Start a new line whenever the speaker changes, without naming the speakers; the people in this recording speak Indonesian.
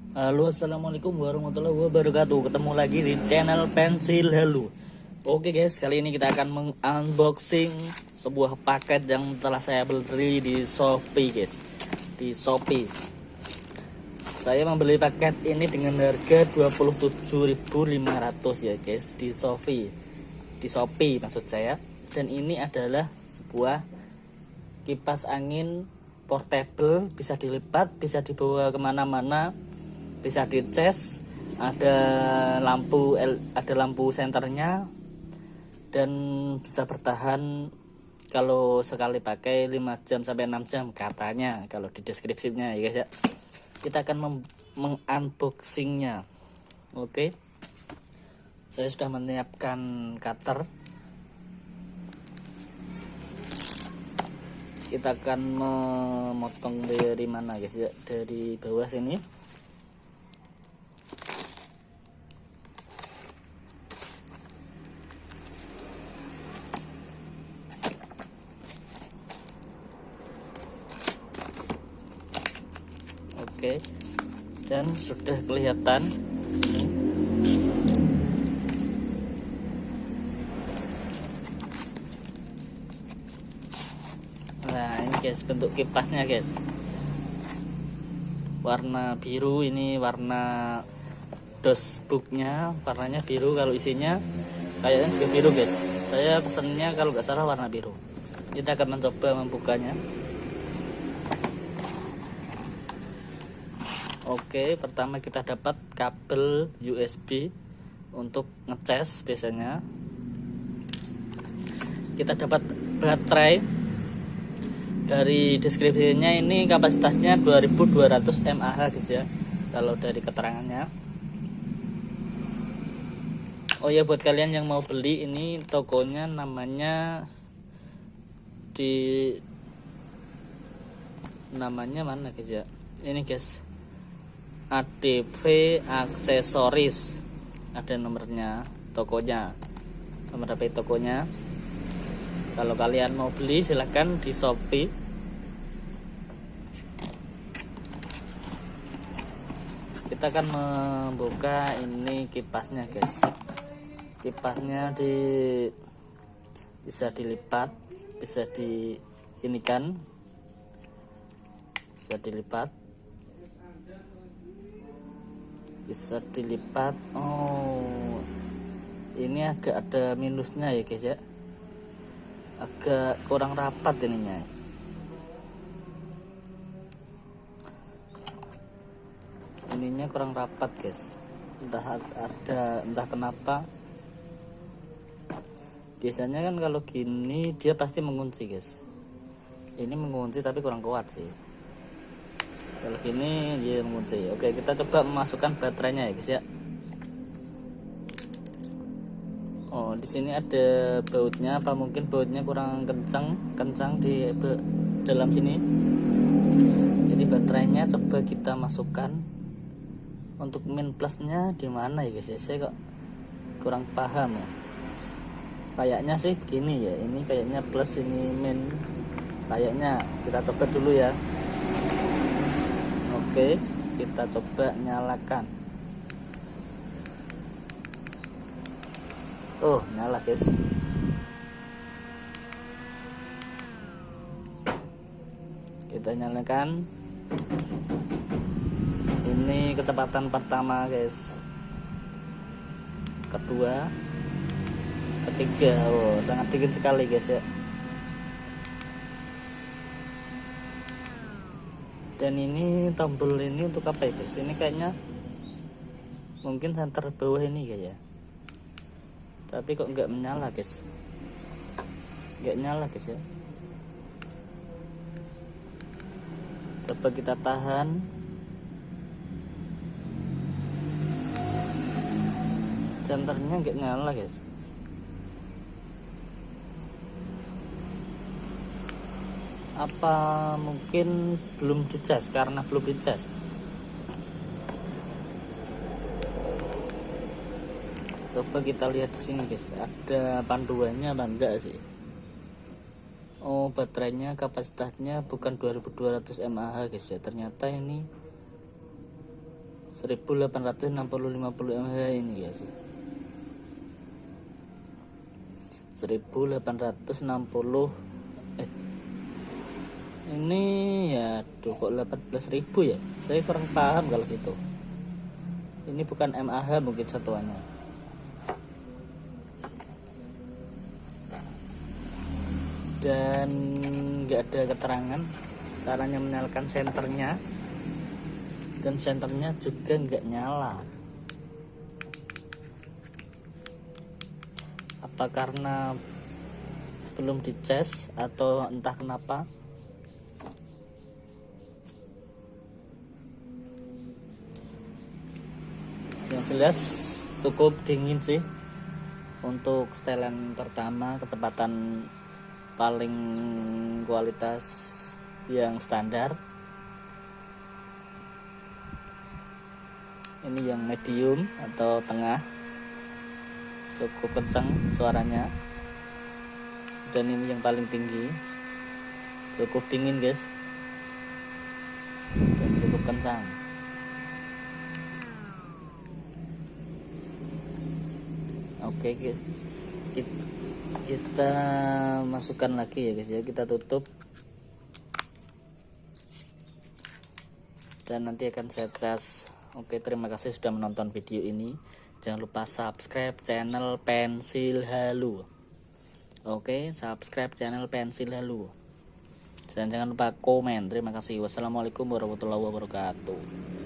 Halo, assalamualaikum warahmatullahi wabarakatuh. Ketemu lagi di channel Pensil Halo. Oke guys, kali ini kita akan mengunboxing sebuah paket yang telah saya beli di Shopee guys. Di Shopee. Saya membeli paket ini dengan harga 27.500 ya guys di Shopee. Di Shopee maksud saya. Dan ini adalah sebuah kipas angin portable, bisa dilipat, bisa dibawa kemana-mana, bisa dicas, ada lampu senternya, dan bisa bertahan kalau sekali pakai 5 jam sampai 6 jam katanya kalau di deskripsinya ya guys ya. Kita akan mengunboxingnya. Oke, saya sudah menyiapkan cutter. Kita akan memotong dari mana guys ya, dari bawah sini. Oke, dan sudah kelihatan ini. Nah ini guys bentuk kipasnya guys, warna biru. Ini warna dosbooknya warnanya biru, kalau isinya kayaknya juga biru guys. Saya pesennya kalau nggak salah warna biru. Kita akan mencoba membukanya. Oke, pertama kita dapat kabel USB untuk ngecas biasanya. Kita dapat baterai. Dari deskripsinya ini kapasitasnya 2200 mAh guys ya, kalau dari keterangannya. Oh ya, buat kalian yang mau beli ini, tokonya namanya namanya mana guys ya, ini guys, ADV Aksesoris, ada nomornya tokonya, nomor HP tokonya. Kalau kalian mau beli silahkan di Shopee. Kita akan membuka ini kipasnya guys. Kipasnya bisa dilipat, bisa diinikan, bisa dilipat, bisa dilipat. Oh, ini agak ada minusnya ya guys ya, agak kurang rapat ininya. Ininya kurang rapat guys, entah kenapa. Biasanya kan kalau gini dia pasti mengunci guys, ini mengunci tapi kurang kuat sih. Kalau gini dia mengunci. Oke, kita coba memasukkan baterainya ya guys ya. Oh, di sini ada bautnya, apa mungkin bautnya kurang kencang di dalam sini. Ini baterainya coba kita masukkan. Untuk min plusnya di mana ya guys ya? Saya kok kurang paham ya. Kayaknya sih gini ya. Ini kayaknya plus, ini min. Kayaknya kita coba dulu ya. Oke, kita coba nyalakan. Oh, nyala guys. Kita nyalakan. Ini kecepatan pertama guys, kedua, ketiga. Oh, sangat dingin sekali guys ya. Dan ini tombol ini untuk apa ya guys? Ini kayaknya mungkin senter bawah ini kayak ya. Tapi kok nggak menyala guys, nggak nyala guys ya. Coba kita tahan. Senternya nggak nyala guys. Apa mungkin belum dicas, karena belum dicas. Coba kita lihat di sini guys, ada panduannya apa enggak sih? Oh, baterainya kapasitasnya bukan 2200 mAh guys ya, ternyata ini 1860 50 mAh ini guys. 1860 ini ya kok 18.000 ya, saya kurang paham kalau gitu. Ini bukan mAh mungkin satuannya. Dan nggak ada keterangan caranya menyalakan senternya, dan senternya juga nggak nyala. Apa karena belum dicas atau entah kenapa. Yang jelas cukup dingin sih untuk setelan pertama, kecepatan paling kualitas yang standar. Ini yang medium atau tengah, cukup kencang suaranya. Dan ini yang paling tinggi, cukup dingin guys, dan cukup kencang. Oke guys, kita masukkan lagi ya guys ya, kita tutup dan nanti akan saya cas. Oke, terima kasih sudah menonton video ini. Jangan lupa subscribe channel Pensil Halu. Oke, subscribe channel Pensil Halu. Dan jangan lupa komen. Terima kasih. Wassalamualaikum warahmatullahi wabarakatuh.